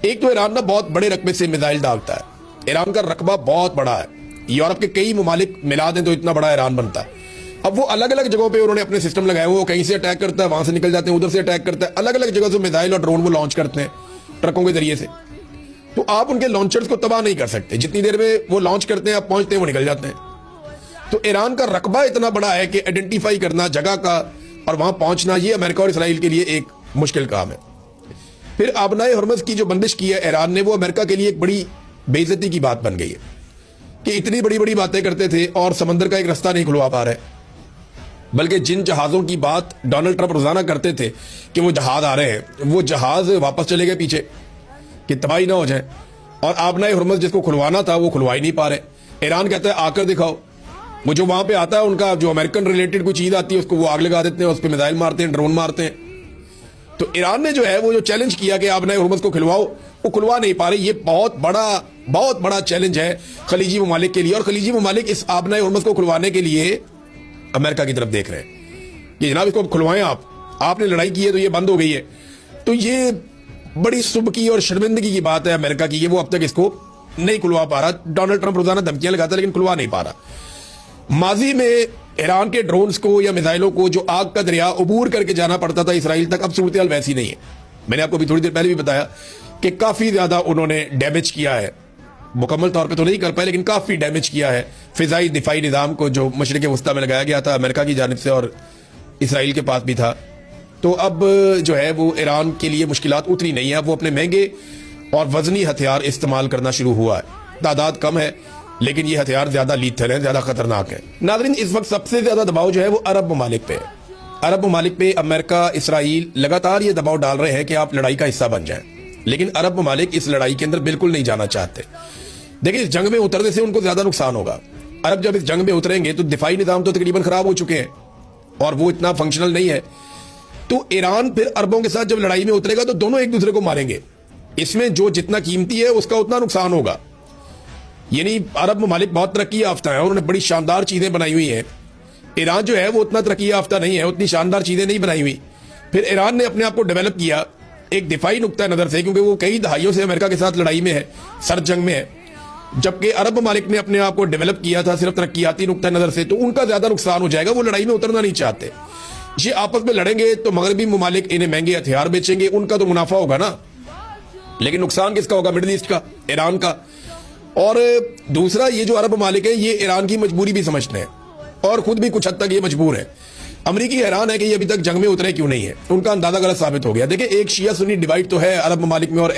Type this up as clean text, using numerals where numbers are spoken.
एक तो ईरान ना बहुत बड़े रकबे से मिसाइल दागता है। ईरान का रकबा बहुत बड़ा है, यूरोप के कई ममालिक मिला दें तो इतना बड़ा ईरान बनता है। अब वो अलग अलग जगहों पे उन्होंने अपने सिस्टम लगाए हुए, वो कहीं से अटैक करता है, वहां से निकल जाते हैं, उधर से अटैक करता है, अलग अलग जगह से मिसाइल और ड्रोन वो लॉन्च करते हैं ट्रकों के जरिए से। तो आप उनके लॉन्चर्स को तबाह नहीं कर सकते, जितनी देर में वो लॉन्च करते हैं आप पहुंचते हैं वो निकल जाते हैं। तो ईरान का रकबा इतना बड़ा है कि आइडेंटिफाई करना जगह का और वहां पहुंचना ये अमेरिका और इसराइल के लिए एक मुश्किल काम है। फिर आबनाए हुर्मुज़ की जो बंदिश की है ईरान ने, वो अमेरिका के लिए एक बड़ी बेइज्जती की बात बन गई है कि इतनी बड़ी बड़ी बातें करते थे और समंदर का एक रास्ता नहीं खुलवा पा रहे। बल्कि जिन जहाज़ों की बात डोनाल्ड ट्रंप रोजाना करते थे कि वो जहाज आ रहे हैं, वो जहाज वापस चले गए पीछे कि तबाही ना हो जाए। और आबनाए हुर्मुज़ जिसको खुलवाना था वो खुलवा ही नहीं पा रहे। ईरान कहता है आकर दिखाओ। वो जो वहां पे आता है उनका जो अमेरिकन रिलेटेड कोई चीज आती है उसको वो आग लगा देते हैं, उस पर मिसाइल मारते हैं, ड्रोन मारते हैं। तो ईरान ने जो है वो जो चैलेंज किया कि आबनाए हुर्मुज़ को खुलवाओ, वो खुलवा नहीं पा रहे। ये बहुत बड़ा चैलेंज है खलीजी ममालिक के लिए। और खलीजी ममालिक इस आबनाए हुर्मुज़ को खुलवाने के लिए अमेरिका की तरफ देख रहे हैं कि जनाब इसको खुलवाएं, आपने लड़ाई की है तो ये बंद हो गई है। तो ये बड़ी सुबह की और शर्मिंदगी की बात है अमेरिका की, ये वो अब तक इसको नहीं खुलवा पा रहा। डोनाल्ड ट्रंप रोजाना धमकियां लगाता है लेकिन खुलवा नहीं पा रहा। माजी में ईरान के ड्रोन्स को या मिसाइलों को जो आग का दरिया अबूर करके जाना पड़ता था इसराइल तक, अब सूरत हाल वैसी नहीं है। मैंने आपको भी थोड़ी देर पहले भी बताया कि काफी ज्यादा उन्होंने डैमेज किया है, मुकम्मल तौर पे तो नहीं कर पाए लेकिन काफी डैमेज किया है फिजाई दिफाई निजाम को जो मशरिक वस्ता में लगाया गया था अमेरिका की जानिब से और इसराइल के पास भी था। तो अब जो है वो ईरान के लिए मुश्किलात उतनी नहीं है, वो अपने महंगे और वजनी हथियार इस्तेमाल करना शुरू हुआ है। तादाद कम है लेकिन ये हथियार ज्यादा लीथल है, ज्यादा खतरनाक है। नाज़रीन, इस वक्त सबसे ज्यादा दबाव जो है वो अरब ममालिक पे है। अरब ममालिक पे अमेरिका, इसराइल लगातार ये दबाव डाल रहे हैं कि आप लड़ाई का हिस्सा बन जाएं, लेकिन अरब ममालिक इस लड़ाई के अंदर बिल्कुल नहीं जाना चाहते। देखिए, इस जंग में उतरने से उनको ज्यादा नुकसान होगा। अरब जब इस जंग में उतरेंगे तो दिफाई निजाम तो तकरीबन खराब हो चुके हैं और वो इतना फंक्शनल नहीं है। तो ईरान फिर अरबों के साथ जब लड़ाई में उतरेगा तो दोनों एक दूसरे को मारेंगे। इसमें जो जितना कीमती है उसका उतना नुकसान होगा। यानी अरब ममालिक बहुत तरक्की याफ्ता है, उन्होंने बड़ी शानदार चीजें बनाई हुई हैं। ईरान जो है वो उतना तरक्की याफ्ता नहीं है, उतनी शानदार चीजें नहीं बनाई हुई। फिर ईरान ने अपने आप को डेवलप किया एक दिफाई नुक्ता नजर से, क्योंकि वो कई दहाइयों से अमेरिका के साथ लड़ाई में है, सर्द जंग में है। जबकि अरब ममालिक ने अपने आप को डेवलप किया था सिर्फ तरक्याती नुक्ता नजर से, तो उनका ज्यादा नुकसान हो जाएगा, वो लड़ाई में उतरना नहीं चाहते। ये आपस में लड़ेंगे तो मगरबी ममालिक इन्हें महंगे हथियार बेचेंगे, उनका तो मुनाफा होगा ना, लेकिन नुकसान किसका होगा? मिडिल ईस्ट का, ईरान का। और दूसरा, ये जो अरब ममालिक है ये ईरान की मजबूरी भी समझते हैं और खुद भी कुछ हद तक ये मजबूर है। अमरीकी हैरान है कि ये अभी तक जंग में उतरे क्यों नहीं है, उनका अंदाजा गलत साबित हो गया। देखिए, एक शिया सुन्नी डिवाइड तो है अरब ममालिक में और